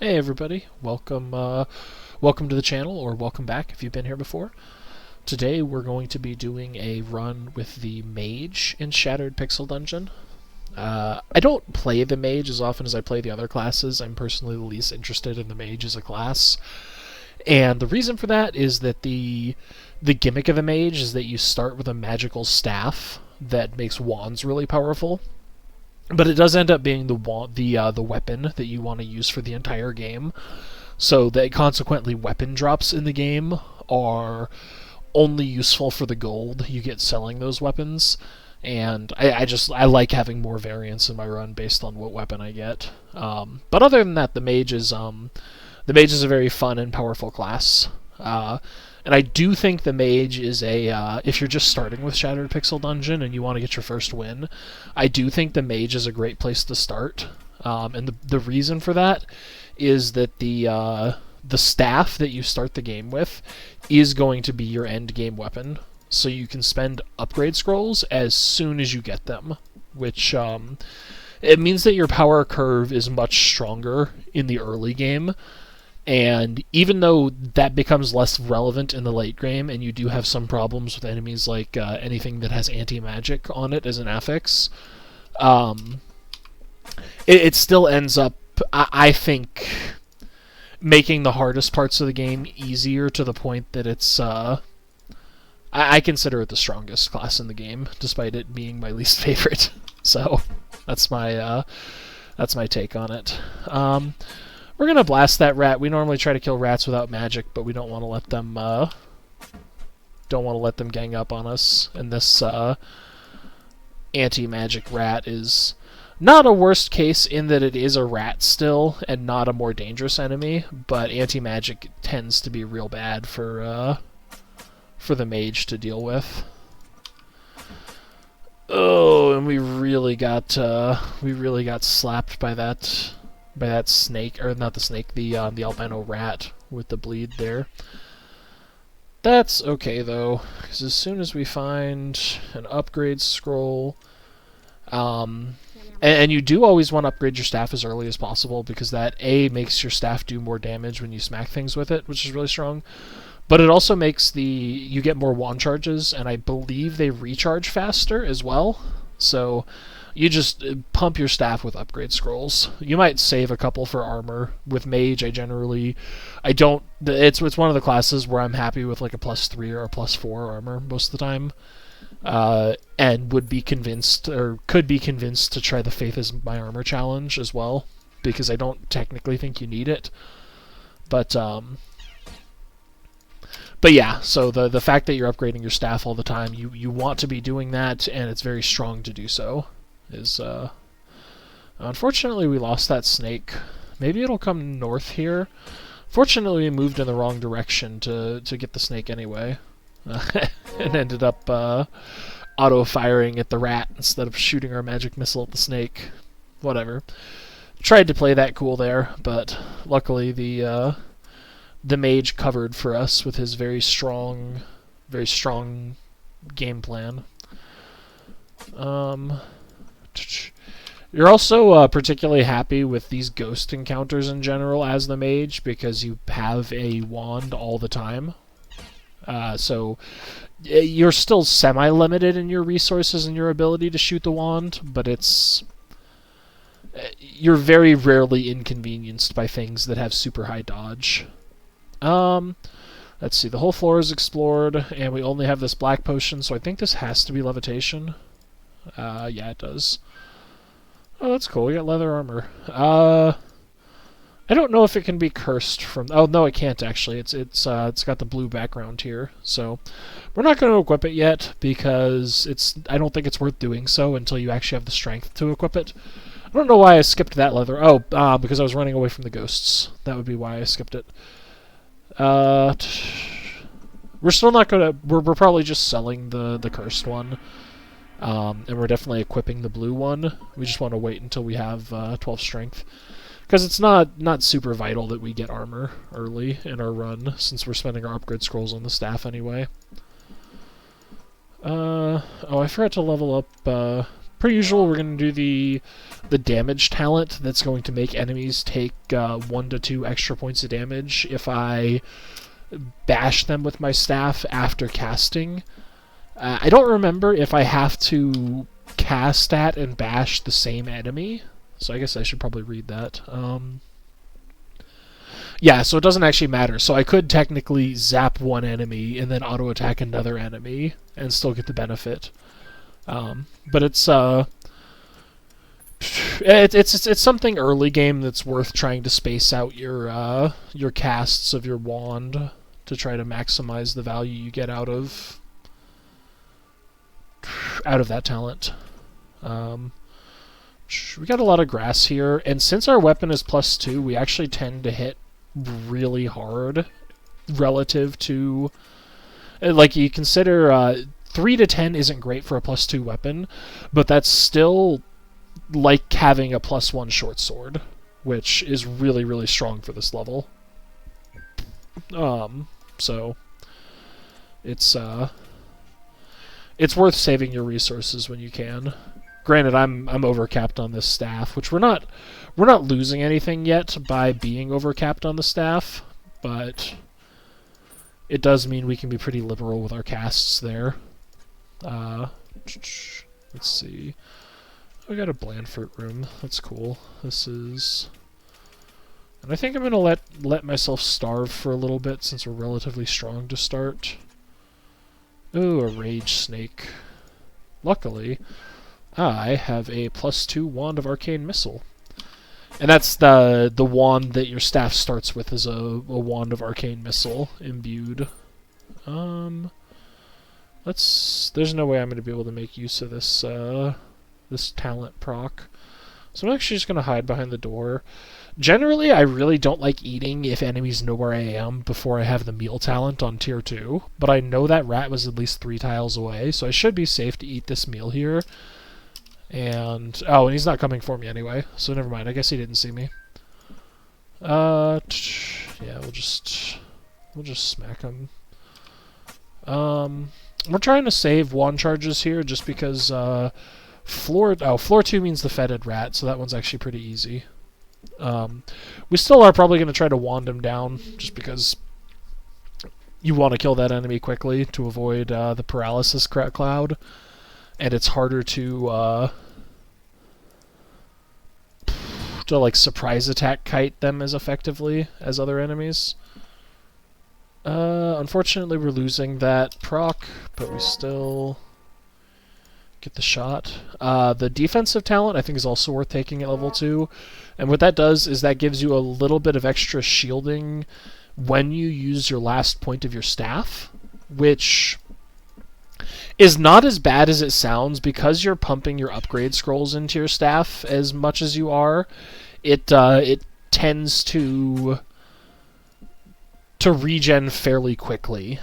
Hey everybody, welcome to the channel, or welcome back if you've been here before. Today we're going to be doing a run with the Mage in Shattered Pixel Dungeon. I don't play the Mage as often as I play the other classes. I'm personally the least interested in the Mage as a class. And the reason for that is that the gimmick of the Mage is that you start with a magical staff that makes wands really powerful. But it does end up being the weapon that you want to use for the entire game. So that consequently weapon drops in the game are only useful for the gold you get selling those weapons. And I like having more variance in my run based on what weapon I get. But other than that, the mage is a very fun and powerful class. And I do think the Mage is if you're just starting with Shattered Pixel Dungeon and you want to get your first win, I do think the Mage is a great place to start. And the reason for that is that the staff that you start the game with is going to be your end game weapon. So you can spend upgrade scrolls as soon as you get them, which it means that your power curve is much stronger in the early game. And even though that becomes less relevant in the late game, and you do have some problems with enemies like anything that has anti-magic on it as an affix, it still ends up, I think, making the hardest parts of the game easier to the point that it's... I consider it the strongest class in the game, despite it being my least favorite. So that's my take on it. We're gonna blast that rat. We normally try to kill rats without magic, but we don't want to let them gang up on us. And this anti-magic rat is not a worst case in that it is a rat still and not a more dangerous enemy, but anti-magic tends to be real bad for the mage to deal with. Oh, and we really got slapped by that snake, or not the snake, the albino rat with the bleed there. That's okay though, because as soon as we find an upgrade scroll, and you do always want to upgrade your staff as early as possible, because that makes your staff do more damage when you smack things with it, which is really strong. But it also makes you get more wand charges, and I believe they recharge faster as well. So you just pump your staff with upgrade scrolls. You might save a couple for armor. With mage, I don't. It's one of the classes where I'm happy with like a +3 or a +4 armor most of the time, and would be convinced, or could be convinced, to try the Faith is my armor challenge as well, because I don't technically think you need it. But yeah, so the fact that you're upgrading your staff all the time, you want to be doing that, and it's very strong to do so. Unfortunately, we lost that snake. Maybe it'll come north here. Fortunately, we moved in the wrong direction to get the snake anyway, and ended up auto-firing at the rat instead of shooting our magic missile at the snake. Whatever. Tried to play that cool there, but luckily the mage covered for us with his very strong game plan. You're also particularly happy with these ghost encounters in general as the mage, because you have a wand all the time. So you're still semi-limited in your resources and your ability to shoot the wand, but you're very rarely inconvenienced by things that have super high dodge. Let's see, the whole floor is explored, and we only have this black potion, so I think this has to be levitation. Yeah, it does. Oh, that's cool, we got leather armor. I don't know if it can be cursed from... Oh, no, it can't, actually. It's got the blue background here, so... We're not going to equip it yet, because I don't think it's worth doing so until you actually have the strength to equip it. I don't know why I skipped that leather. Oh, because I was running away from the ghosts. That would be why I skipped it. We're still not gonna... We're probably just selling the cursed one. And we're definitely equipping the blue one. We just want to wait until we have 12 strength. Because it's not super vital that we get armor early in our run, since we're spending our upgrade scrolls on the staff anyway. Oh, I forgot to level up per usual, we're going to do the damage talent that's going to make enemies take 1 to 2 extra points of damage if I bash them with my staff after casting. I don't remember if I have to cast at and bash the same enemy, so I guess I should probably read that. Yeah, so it doesn't actually matter. So I could technically zap one enemy and then auto-attack another enemy and still get the benefit. But it's something early game that's worth trying to space out your casts of your wand to try to maximize the value you get out of that talent. We got a lot of grass here, and since our weapon is +2, we actually tend to hit really hard relative to, like, you consider 3 to 10 isn't great for a +2 weapon, but that's still like having a +1 short sword, which is really, really strong for this level. So it's worth saving your resources when you can. Granted, I'm overcapped on this staff, which we're not losing anything yet by being overcapped on the staff, but it does mean we can be pretty liberal with our casts there. Let's see. We got a Blandford room. That's cool. This is, and I think I'm gonna let myself starve for a little bit since we're relatively strong to start. Ooh, a rage snake. Luckily, I have a +2 wand of arcane missile, and that's the wand that your staff starts with, is a wand of arcane missile imbued. There's no way I'm going to be able to make use of this this talent proc, so I'm actually just going to hide behind the door. Generally, I really don't like eating if enemies know where I am before I have the meal talent on tier 2, but I know that rat was at least 3 tiles away, so I should be safe to eat this meal here. And and he's not coming for me anyway, so never mind. I guess he didn't see me. Yeah, we'll just smack him. We're trying to save wand charges here just because floor 2 means the fetid rat, so that one's actually pretty easy. We still are probably going to try to wand him down just because you want to kill that enemy quickly to avoid the paralysis cloud, and it's harder to like surprise attack kite them as effectively as other enemies. Unfortunately, we're losing that proc, but we still get the shot. The defensive talent, I think, is also worth taking at level 2. And what that does is that gives you a little bit of extra shielding when you use your last point of your staff, which is not as bad as it sounds because you're pumping your upgrade scrolls into your staff as much as you are. It tends to regen fairly quickly,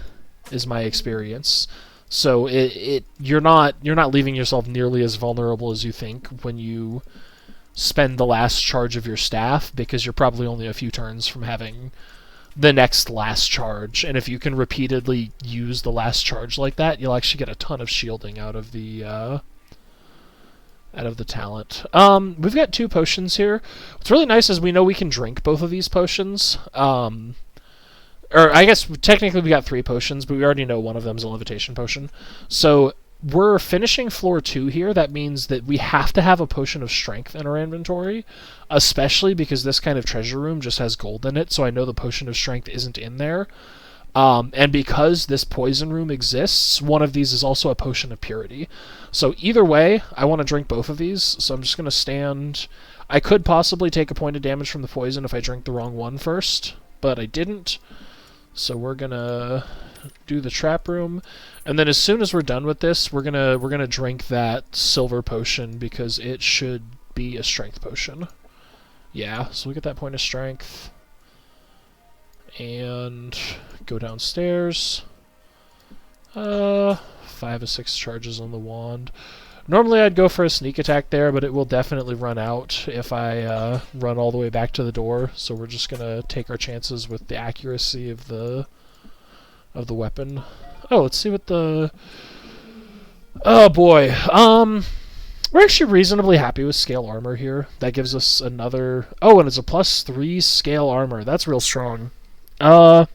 is my experience. So you're not leaving yourself nearly as vulnerable as you think when you spend the last charge of your staff, because you're probably only a few turns from having the next last charge, and if you can repeatedly use the last charge like that, you'll actually get a ton of shielding out of the talent. We've got 2 potions here. What's really nice is we know we can drink both of these potions. Or I guess technically we got 3 potions, but we already know one of them is a levitation potion. So we're finishing floor 2 here. That means that we have to have a potion of strength in our inventory, especially because this kind of treasure room just has gold in it, so I know the potion of strength isn't in there. And because this poison room exists, one of these is also a potion of purity. So either way, I want to drink both of these, so I'm just going to stand. I could possibly take a point of damage from the poison if I drink the wrong one first, but I didn't. So we're gonna do the trap room, and then as soon as we're done with this, we're gonna drink that silver potion because it should be a strength potion. Yeah, so we get that point of strength, and go downstairs. 5 of 6 charges on the wand. Normally I'd go for a sneak attack there, but it will definitely run out if I run all the way back to the door, so we're just going to take our chances with the accuracy of the weapon. Oh, let's see what the... Oh boy. We're actually reasonably happy with scale armor here. That gives us another... Oh, and it's a +3 scale armor. That's real strong. If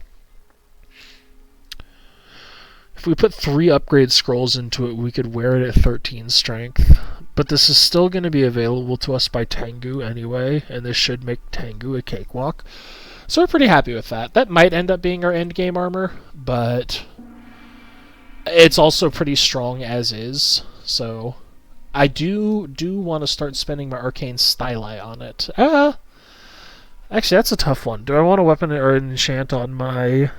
we put 3 upgrade scrolls into it, we could wear it at 13 strength. But this is still going to be available to us by Tengu anyway, and this should make Tengu a cakewalk. So we're pretty happy with that. That might end up being our endgame armor, but it's also pretty strong as is. So I do want to start spending my arcane styli on it. Actually, that's a tough one. Do I want a weapon or an enchant on my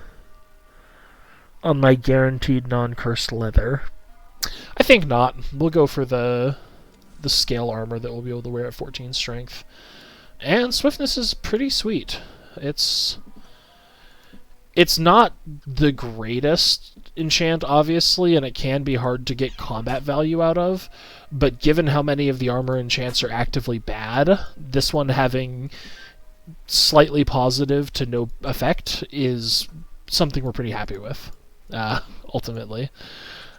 guaranteed non-cursed leather? I think not. We'll go for the scale armor that we'll be able to wear at 14 strength. And swiftness is pretty sweet. It's not the greatest enchant, obviously, and it can be hard to get combat value out of, but given how many of the armor enchants are actively bad, this one having slightly positive to no effect is something we're pretty happy with, ultimately.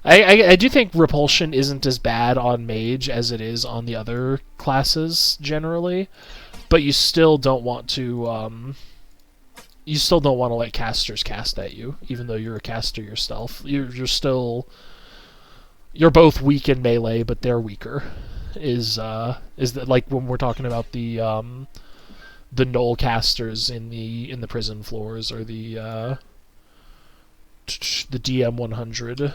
I do think repulsion isn't as bad on mage as it is on the other classes generally, but you still don't want to let casters cast at you, even though you're a caster yourself. You're both weak in melee, but they're weaker. Is that like when we're talking about the null casters in the prison floors, or the DM 100.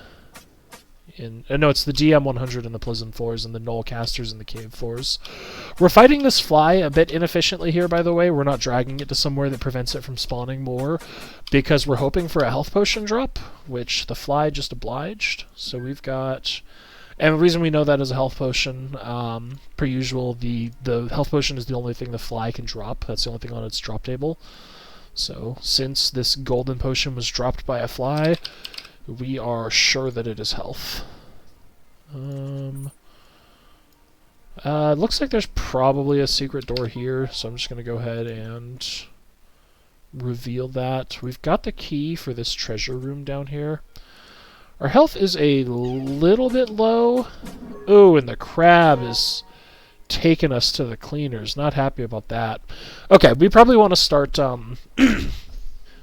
No, it's the DM 100 in the prison floors and the null casters in the cave floors. We're fighting this fly a bit inefficiently here, by the way. We're not dragging it to somewhere that prevents it from spawning more, because we're hoping for a health potion drop, which the fly just obliged. So we've got... And the reason we know that is a health potion, per usual, the health potion is the only thing the fly can drop. That's the only thing on its drop table. So since this golden potion was dropped by a fly, we are sure that it is health. Looks like there's probably a secret door here, so I'm just going to go ahead and reveal that. We've got the key for this treasure room down here. Our health is a little bit low. Oh, and the crab is taking us to the cleaners. Not happy about that. Okay, we probably want to start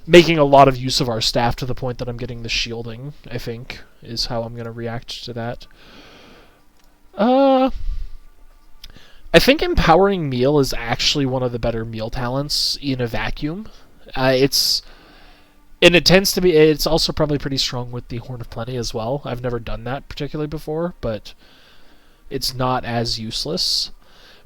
making a lot of use of our staff to the point that I'm getting the shielding, I think, is how I'm going to react to that. I think Empowering Meal is actually one of the better meal talents in a vacuum. It tends to be... It's also probably pretty strong with the Horn of Plenty as well. I've never done that particularly before, but it's not as useless.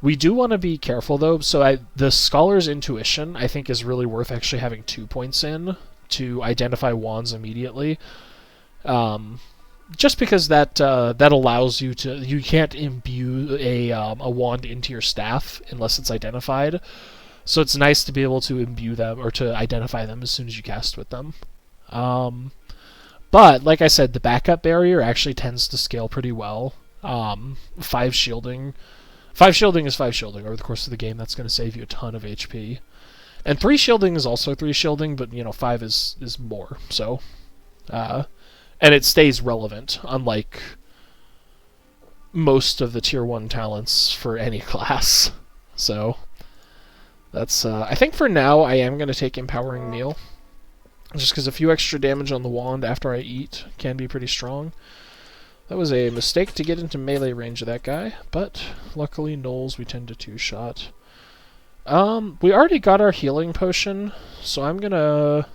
We do want to be careful, though. So the Scholar's Intuition, I think, is really worth actually having 2 points in to identify wands immediately. Just because that allows you to... You can't imbue a wand into your staff unless it's identified. So it's nice to be able to imbue them, or to identify them as soon as you cast with them. But, like I said, the backup barrier actually tends to scale pretty well. 5 shielding... 5 shielding is 5 shielding. Over the course of the game, that's going to save you a ton of HP. And 3 shielding is also 3 shielding, but, 5 is more. So, and it stays relevant, unlike most of the Tier 1 talents for any class. So, that's... I think for now, I am going to take Empowering Meal. Just because a few extra damage on the wand after I eat can be pretty strong. That was a mistake to get into melee range of that guy, but luckily gnolls we tend to two-shot. We already got our healing potion, so I'm gonna...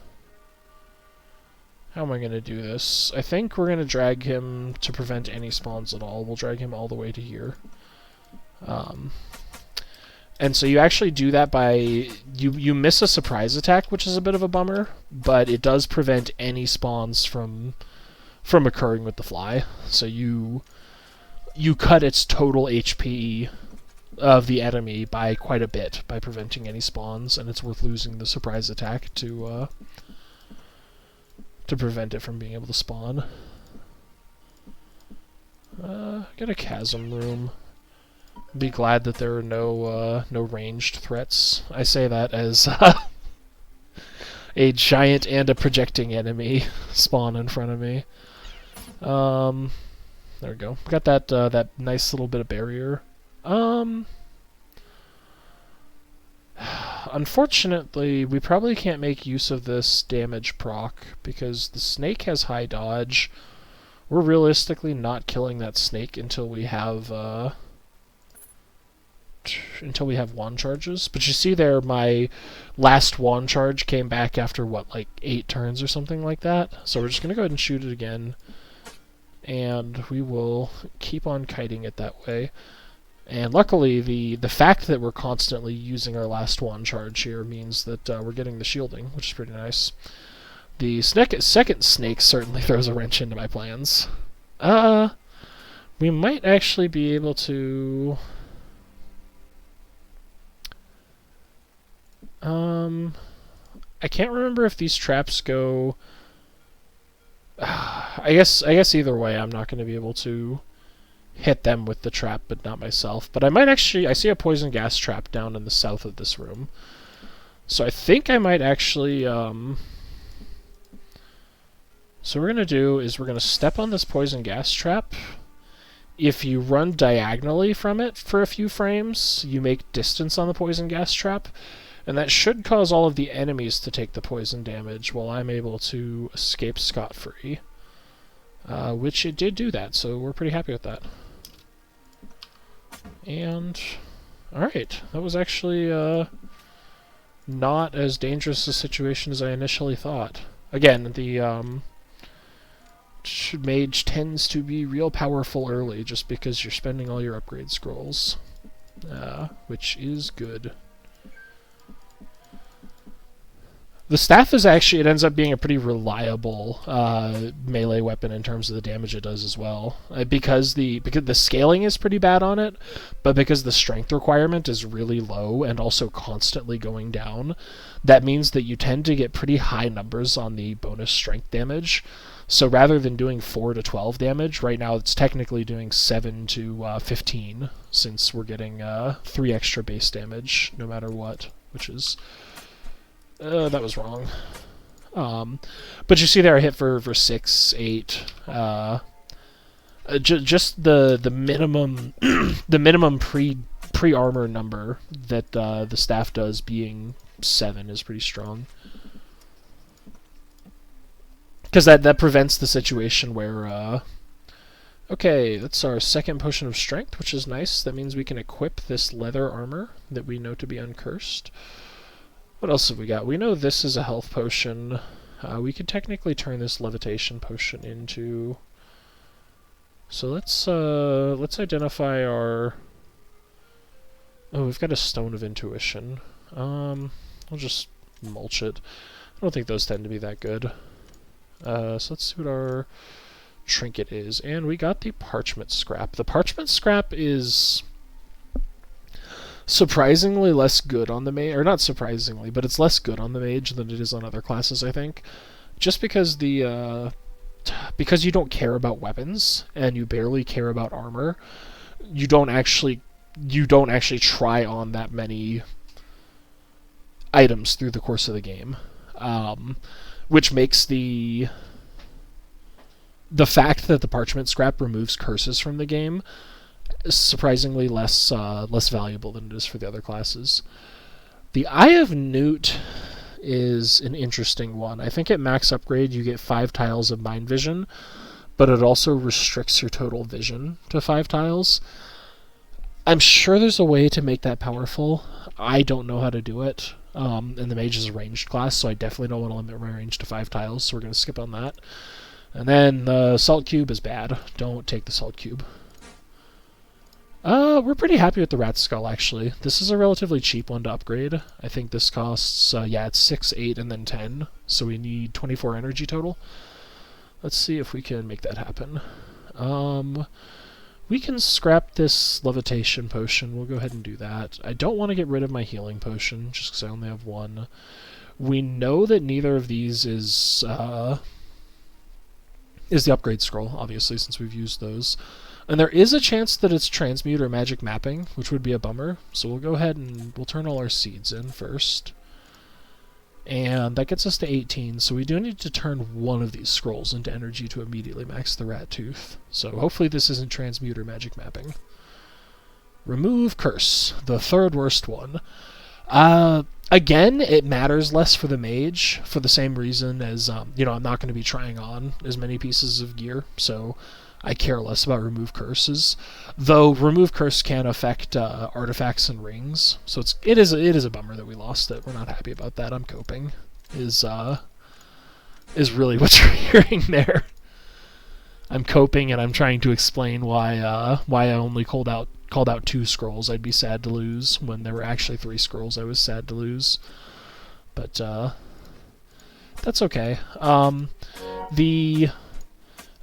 How am I gonna do this? I think we're gonna drag him to prevent any spawns at all. We'll drag him all the way to here. And so you actually do that by... You miss a surprise attack, which is a bit of a bummer, but it does prevent any spawns from occurring with the fly. So you cut its total HP of the enemy by quite a bit by preventing any spawns, and it's worth losing the surprise attack to prevent it from being able to spawn. Got a chasm room. Be glad that there are no ranged threats. I say that as a giant and a projecting enemy spawn in front of me. There we go. We got that that nice little bit of barrier. Unfortunately, we probably can't make use of this damage proc because the snake has high dodge. We're realistically not killing that snake until we have wand charges. But you see there, my last wand charge came back after what, like 8 turns or something like that. So we're just gonna go ahead and shoot it again, and we will keep on kiting it that way. And luckily, the fact that we're constantly using our last wand charge here means that we're getting the shielding, which is pretty nice. The second snake certainly throws a wrench into my plans. We might actually be able to... I can't remember if these traps go... I guess either way, I'm not going to be able to hit them with the trap, but not myself. But I might actually... I see a poison gas trap down in the south of this room. So I think I might actually... So what we're going to do is we're going to step on this poison gas trap. If you run diagonally from it for a few frames, you make distance on the poison gas trap. And that should cause all of the enemies to take the poison damage while I'm able to escape scot-free. Which it did do that, so we're pretty happy with that. And... alright, that was actually not as dangerous a situation as I initially thought. Again, the mage tends to be real powerful early just because you're spending all your upgrade scrolls. Which is good. The staff is actually, it ends up being a pretty reliable melee weapon in terms of the damage it does as well. Because the scaling is pretty bad on it, but because the strength requirement is really low and also constantly going down, that means that you tend to get pretty high numbers on the bonus strength damage. So rather than doing 4 to 12 damage, right now it's technically doing 7 to 15, since we're getting 3 extra base damage no matter what, which is... that was wrong. But you see there I hit for 6, 8. Just the minimum the minimum pre-armor number that the staff does being 7 is pretty strong. Because that prevents the situation where okay, that's our second potion of strength, which is nice. That means we can equip this leather armor that we know to be uncursed. What else have we got? We know this is a health potion. We could technically turn this levitation potion into... So let's identify our... Oh, we've got a stone of intuition. I'll just mulch it. I don't think those tend to be that good. So let's see what our trinket is. And we got the parchment scrap. The parchment scrap is... surprisingly less good on the mage, or not surprisingly, but it's less good on the mage than it is on other classes, I think. Just because because you don't care about weapons and you barely care about armor, you don't actually try on that many items through the course of the game, which makes the fact that the parchment scrap removes curses from the game surprisingly less valuable than it is for the other classes. The Eye of Newt is an interesting one. I think at max upgrade you get 5 tiles of mind vision, but it also restricts your total vision to 5 tiles. I'm sure there's a way to make that powerful. I don't know how to do it. And the mage is a ranged class, so I definitely don't want to limit my range to 5 tiles, so we're going to skip on that. And then the salt cube is bad. Don't take the salt cube. We're pretty happy with the rat skull, actually. This is a relatively cheap one to upgrade. I think this costs, yeah, it's 6, 8, and then 10. So we need 24 energy total. Let's see if we can make that happen. We can scrap this levitation potion. We'll go ahead and do that. I don't want to get rid of my healing potion, just because I only have 1. We know that neither of these is the upgrade scroll, obviously, since we've used those. And there is a chance that it's transmute or magic mapping, which would be a bummer. So we'll go ahead and we'll turn all our seeds in first. And that gets us to 18, so we do need to turn one of these scrolls into energy to immediately max the rat tooth. So hopefully this isn't transmute or magic mapping. Remove curse, the third worst one. Again, it matters less for the mage for the same reason as, I'm not going to be trying on as many pieces of gear, so I care less about remove curses. Though remove curse can affect artifacts and rings, so it is a bummer that we lost it. We're not happy about that. I'm coping. Is really what you're hearing there. I'm coping, and I'm trying to explain why I only called out 2 scrolls I'd be sad to lose when there were actually 3 scrolls I was sad to lose. But that's okay.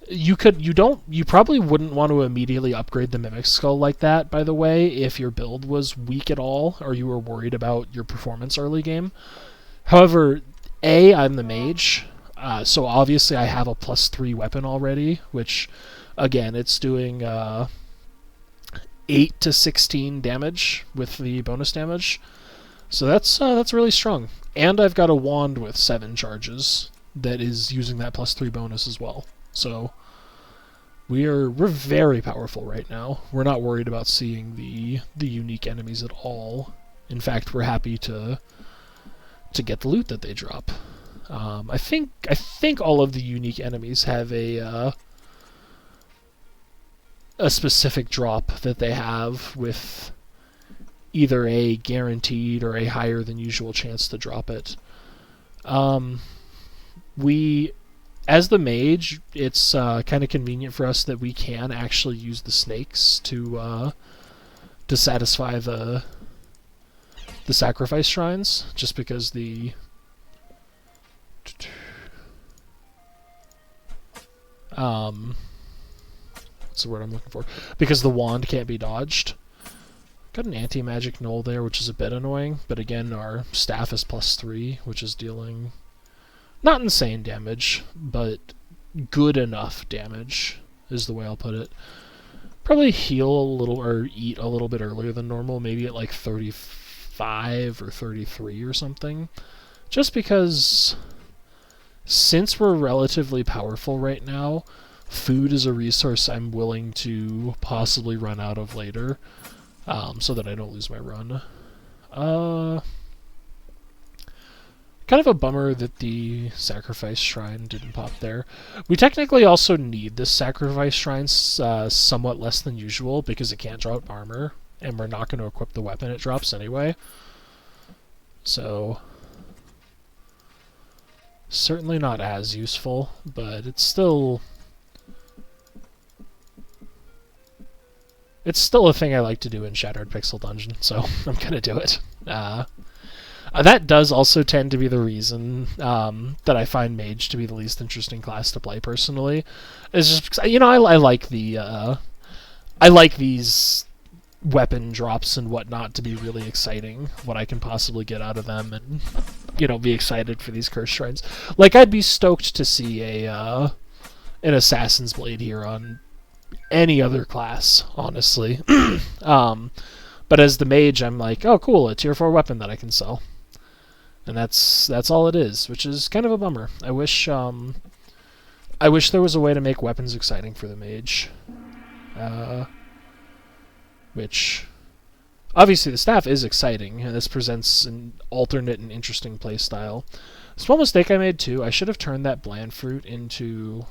You probably wouldn't want to immediately upgrade the Mimic Skull like that, by the way, if your build was weak at all or you were worried about your performance early game. However, I'm the mage, so obviously I have a +3 weapon already, which, again, it's doing 8 to 16 damage with the bonus damage. So that's really strong. And I've got a wand with 7 charges that is using that +3 bonus as well. So we're very powerful right now. We're not worried about seeing the unique enemies at all. In fact, we're happy to get the loot that they drop. I think all of the unique enemies have a specific drop that they have with either a guaranteed or a higher than usual chance to drop it. As the mage, it's kind of convenient for us that we can actually use the snakes to satisfy the sacrifice shrines, just because what's the word I'm looking for? Because the wand can't be dodged. Got an anti-magic null there, which is a bit annoying, but again, our staff is +3, which is dealing not insane damage, but good enough damage, is the way I'll put it. Probably heal a little, or eat a little bit earlier than normal, maybe at like 35 or 33 or something. Just because, since we're relatively powerful right now, food is a resource I'm willing to possibly run out of later, so that I don't lose my run. Kind of a bummer that the sacrifice shrine didn't pop there. We technically also need this sacrifice shrine somewhat less than usual because it can't drop armor, and we're not going to equip the weapon it drops anyway. So, certainly not as useful, but it's still a thing I like to do in Shattered Pixel Dungeon, so I'm going to do it. That does also tend to be the reason that I find Mage to be the least interesting class to play personally. It's just because, I like I like these weapon drops and whatnot to be really exciting, what I can possibly get out of them, and be excited for these curse shrines. Like, I'd be stoked to see an Assassin's Blade here on any other class, honestly. But as the mage, I'm like, oh cool, a tier 4 weapon that I can sell. And that's all it is, which is kind of a bummer. I wish there was a way to make weapons exciting for the mage. Which, obviously the staff is exciting, and this presents an alternate and interesting playstyle. Small mistake I made too, I should have turned that bland fruit into...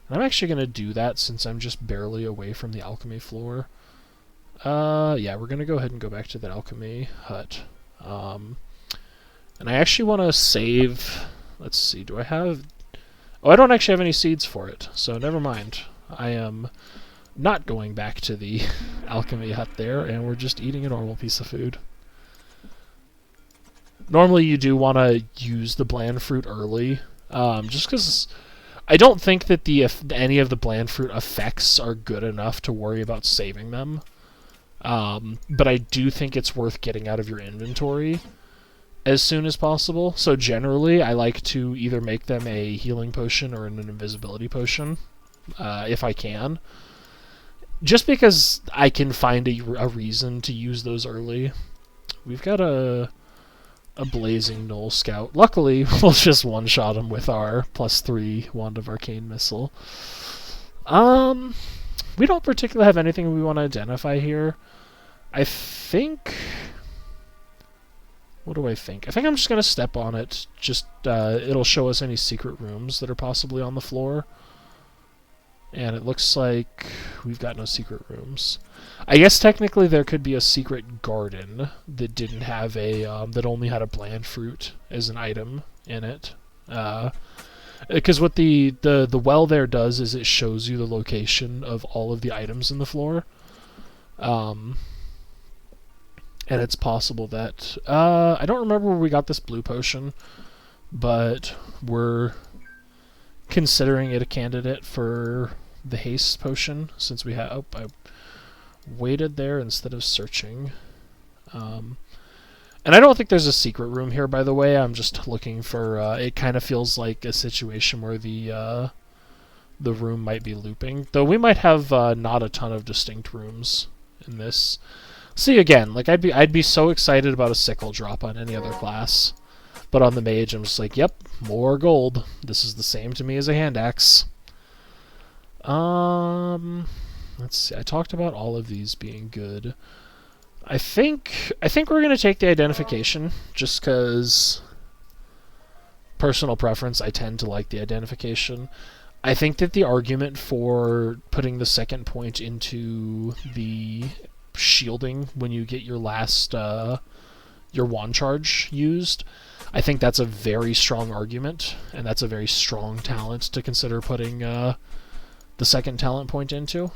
And I'm actually going to do that since I'm just barely away from the alchemy floor. Yeah, we're going to go ahead and go back to that alchemy hut. And I actually want to save... Let's see, do I have... Oh, I don't actually have any seeds for it, so never mind. I am not going back to the alchemy hut there, and we're just eating a normal piece of food. Normally you do want to use the bland fruit early, just because I don't think that any of the bland fruit effects are good enough to worry about saving them. But I do think it's worth getting out of your inventory as soon as possible. So generally, I like to either make them a healing potion or an invisibility potion, if I can. Just because I can find a reason to use those early. We've got a a Blazing Knoll Scout. Luckily, we'll just one-shot him with our +3 Wand of Arcane Missile. We don't particularly have anything we want to identify here. I think... What do I think? I think I'm just going to step on it. Just, it'll show us any secret rooms that are possibly on the floor. And it looks like we've got no secret rooms. I guess technically there could be a secret garden that didn't have a, that only had a bland fruit as an item in it. Because what the well there does is it shows you the location of all of the items in the floor. And it's possible that... I don't remember where we got this blue potion, but we're considering it a candidate for the haste potion, since we have... Oh, I waited there instead of searching. And I don't think there's a secret room here, by the way. I'm just looking for... it kind of feels like a situation where the room might be looping. Though we might have not a ton of distinct rooms in this. See, again, like I'd be so excited about a sickle drop on any other class. But on the mage, I'm just like, yep, more gold. This is the same to me as a hand axe. Let's see. I talked about all of these being good. I think we're gonna take the identification, just because personal preference. I tend to like the identification. I think that the argument for putting the second point into the shielding when you get your last your wand charge used, I think that's a very strong argument, and that's a very strong talent to consider putting the second talent point into.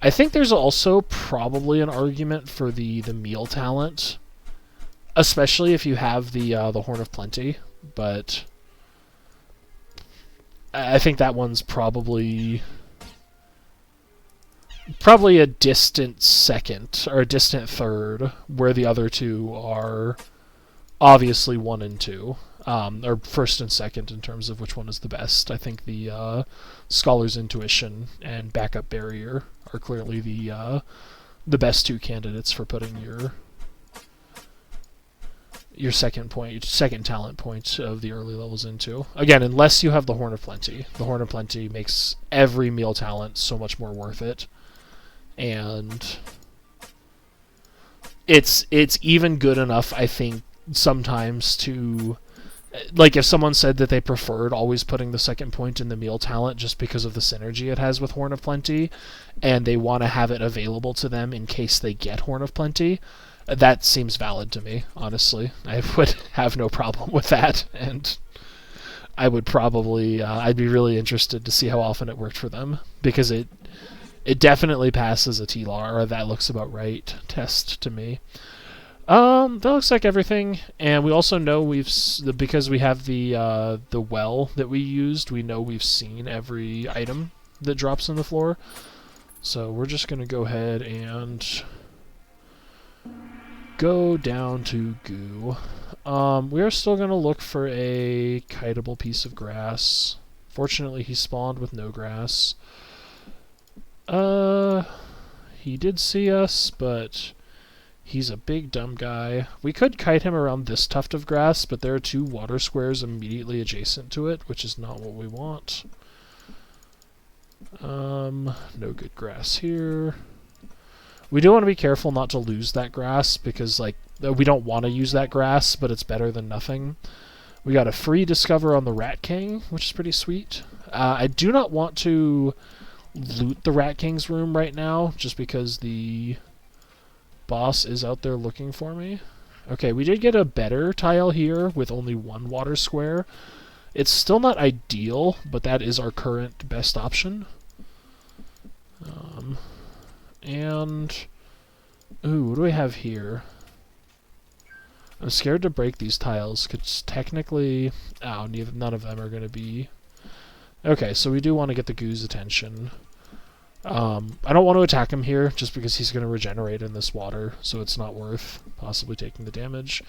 I think there's also probably an argument for the meal talent, especially if you have the Horn of Plenty, but I think that one's probably a distant second, or a distant third, where the other two are obviously 1 and 2, or first and second in terms of which one is the best. I think the Scholar's Intuition and Backup Barrier are clearly the best 2 candidates for putting your second talent point of the early levels into. Again, unless you have the Horn of Plenty. The Horn of Plenty makes every meal talent so much more worth it. And it's even good enough, I think, sometimes to... Like, if someone said that they preferred always putting the second point in the meal talent just because of the synergy it has with Horn of Plenty, and they want to have it available to them in case they get Horn of Plenty, that seems valid to me, honestly. I would have no problem with that, and I would probably... I'd be really interested to see how often it worked for them, because it definitely passes a TLAR, or that looks about right, test to me. That looks like everything, and we also know because we have the well that we used, we know we've seen every item that drops on the floor. So we're just going to go ahead and go down to goo. We are still going to look for a kiteable piece of grass. Fortunately, he spawned with no grass. He did see us, but he's a big dumb guy. We could kite him around this tuft of grass, but there are 2 water squares immediately adjacent to it, which is not what we want. No good grass here. We do want to be careful not to lose that grass, because like we don't want to use that grass, but it's better than nothing. We got a free discover on the Rat King, which is pretty sweet. I do not want to loot the Rat King's room right now, just because the boss is out there looking for me. Okay, we did get a better tile here with only 1 water square. It's still not ideal, but that is our current best option. And... Ooh, what do we have here? I'm scared to break these tiles, because technically... Oh, none of them are going to be... Okay, so we do want to get the goo's attention. I don't want to attack him here, just because he's going to regenerate in this water, so it's not worth possibly taking the damage.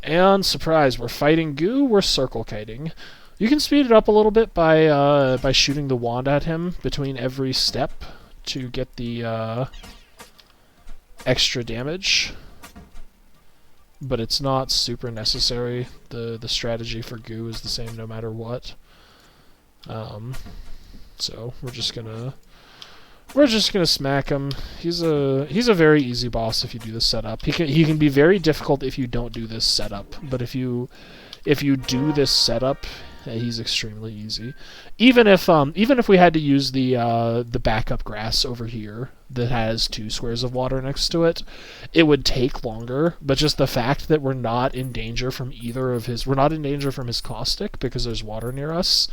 And, surprise, we're fighting goo, we're circle kiting. You can speed it up a little bit by shooting the wand at him between every step to get the extra damage. but it's not super necessary. The strategy for goo is the same no matter what. So we're just gonna smack him. He's a very easy boss if you do the setup. He can be very difficult if you don't do this setup, but if you do this setup, he's extremely easy. Even if we had to use the backup grass over here that has 2 squares of water next to it, it would take longer. But just the fact that we're not in danger from we're not in danger from his caustic because there's water near us,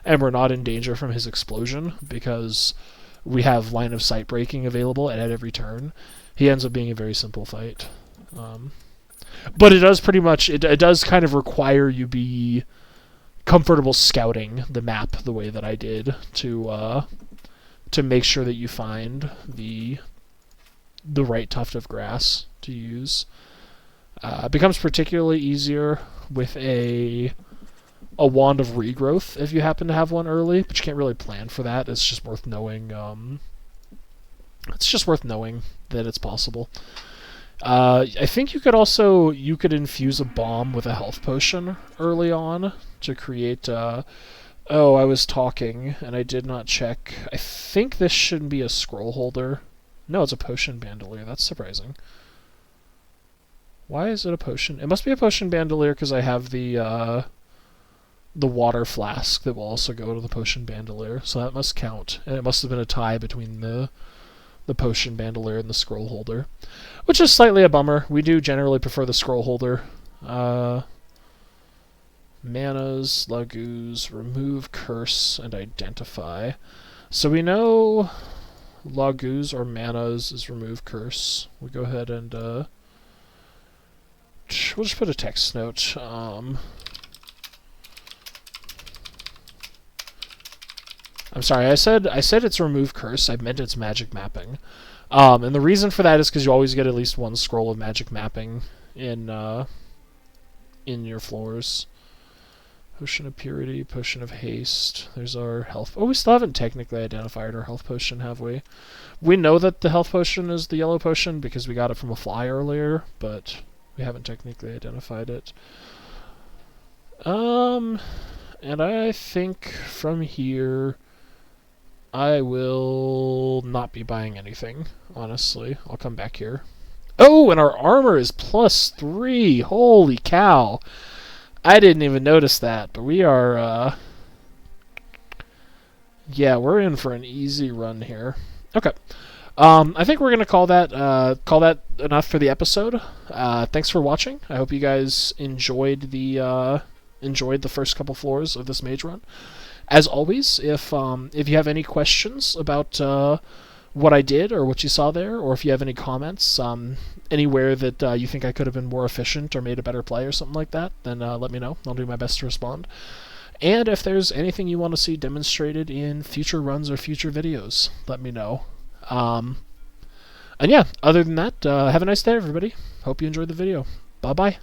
and we're not in danger from his explosion because we have line of sight breaking available at every turn, he ends up being a very simple fight. But it does it does kind of require you be comfortable scouting the map the way that I did to make sure that you find the right tuft of grass to use. It becomes particularly easier with a wand of regrowth if you happen to have one early, but you can't really plan for that. It's just worth knowing. It's just worth knowing that it's possible. I think you could infuse a bomb with a health potion early on to create. Oh, I was talking and I did not check. I think this shouldn't be a scroll holder. No, it's a potion bandolier. That's surprising. Why is it a potion? It must be a potion bandolier because I have the water flask that will also go to the potion bandolier, so that must count. And it must have been a tie between the potion bandolier and the scroll holder, which is slightly a bummer. We do generally prefer the scroll holder. Manas, Laguz, remove curse, and identify. So we know Laguz or Manas is remove curse. We go ahead and we'll just put a text note. I'm sorry, I said it's remove curse. I meant it's magic mapping. And the reason for that is because you always get at least 1 scroll of magic mapping in your floors. Potion of purity, potion of haste. There's our health. Oh, we still haven't technically identified our health potion, have we? We know that the health potion is the yellow potion because we got it from a fly earlier, but we haven't technically identified it. And I think from here I will not be buying anything, honestly. I'll come back here. Oh, and our armor is +3. Holy cow. I didn't even notice that, but we are, yeah, we're in for an easy run here. Okay. I think we're going to call that enough for the episode. Thanks for watching. I hope you guys enjoyed the first couple floors of this mage run. As always, if you have any questions about what I did or what you saw there, or if you have any comments anywhere that you think I could have been more efficient or made a better play or something like that, then let me know. I'll do my best to respond. And if there's anything you want to see demonstrated in future runs or future videos, let me know. And yeah, other than that, have a nice day, everybody. Hope you enjoyed the video. Bye-bye.